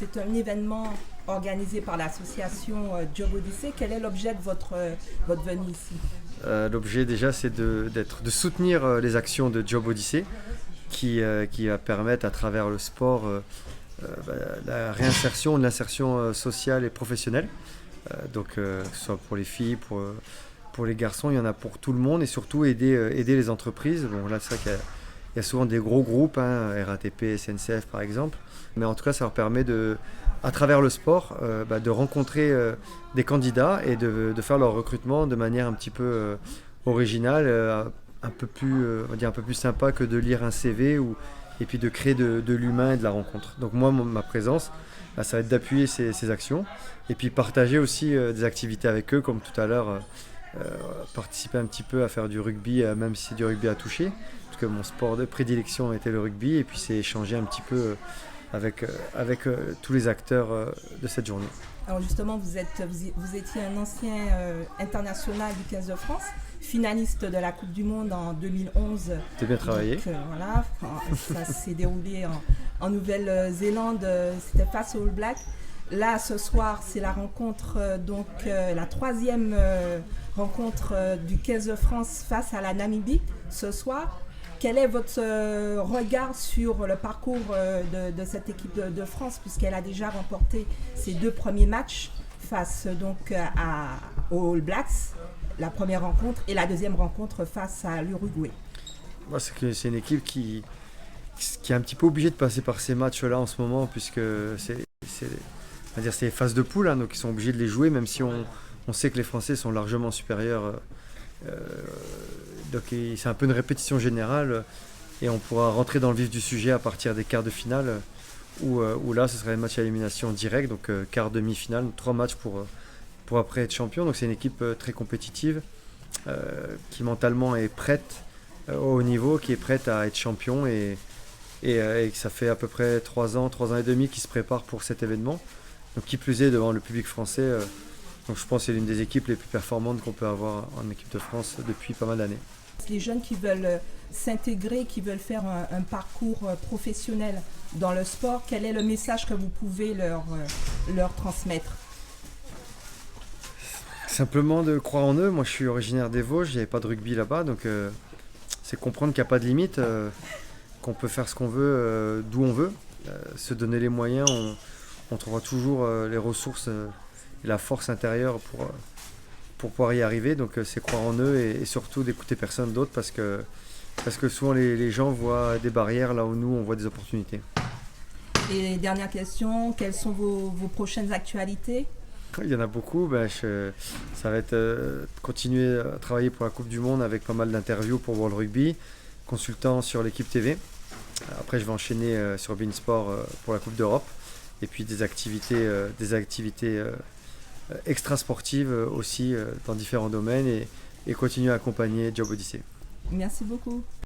c'est un événement organisé par l'association Job Odyssey. Quel est l'objet de votre venue ici? L'objet déjà c'est de soutenir les actions de Job Odyssey qui va permettre à travers le sport la réinsertion, l'insertion sociale et professionnelle. Que ce soit pour les filles, pour les garçons, il y en a pour tout le monde et surtout aider les entreprises. Bon là c'est vrai qu'il y a souvent des gros groupes, RATP, SNCF par exemple, mais en tout cas ça leur permet à travers le sport de rencontrer des candidats et de faire leur recrutement de manière un petit peu originale, un peu plus, on va dire un peu plus sympa que de lire un CV et puis de créer de l'humain et de la rencontre. Donc moi, ma présence, ça va être d'appuyer ces actions et puis partager aussi des activités avec eux, comme tout à l'heure, participer un petit peu à faire du rugby, même si c'est du rugby à toucher, parce que mon sport de prédilection était le rugby, et puis c'est échanger un petit peu avec tous les acteurs de cette journée. Alors justement, vous étiez un ancien international du 15 de France, finaliste de la Coupe du Monde en 2011. T'es bien travaillé. Donc, voilà, ça s'est déroulé en Nouvelle-Zélande, c'était face aux All Blacks. Là, ce soir, c'est la rencontre, la troisième rencontre du 15 de France face à la Namibie ce soir. Quel est votre regard sur le parcours de cette équipe de France, puisqu'elle a déjà remporté ses 2 premiers matchs face aux All Blacks, la première rencontre, et la deuxième rencontre face à l'Uruguay? C'est une équipe qui est un petit peu obligée de passer par ces matchs-là en ce moment, puisque c'est les phases de poule, donc ils sont obligés de les jouer, même si on sait que les Français sont largement supérieurs. Donc c'est un peu une répétition générale et on pourra rentrer dans le vif du sujet à partir des quarts de finale où là ce serait un match à élimination directe, donc quart, demi-finale, 3 matchs pour après être champion. Donc c'est une équipe très compétitive qui mentalement est prête au haut niveau, qui est prête à être champion et que ça fait à peu près 3 ans et demi qu'ils se préparent pour cet événement. Donc qui plus est devant le public français. Donc je pense que c'est l'une des équipes les plus performantes qu'on peut avoir en équipe de France depuis pas mal d'années. Les jeunes qui veulent s'intégrer, qui veulent faire un parcours professionnel dans le sport, quel est le message que vous pouvez leur transmettre? Simplement de croire en eux. Moi je suis originaire des Vosges, il n'y avait pas de rugby là-bas, donc c'est comprendre qu'il n'y a pas de limite, qu'on peut faire ce qu'on veut, d'où on veut, se donner les moyens, on trouvera toujours les ressources et la force intérieure pour pouvoir y arriver. Donc c'est croire en eux et surtout d'écouter personne d'autre parce que souvent les gens voient des barrières là où nous on voit des opportunités. Et dernière question, quelles sont vos prochaines actualités? Il y en a beaucoup. Ça va être continuer à travailler pour la Coupe du Monde avec pas mal d'interviews pour World Rugby, consultant sur l'équipe TV. Après je vais enchaîner sur Beansport pour la Coupe d'Europe et puis des activités extra-sportives aussi dans différents domaines et continuer à accompagner Job Odyssey. Merci beaucoup.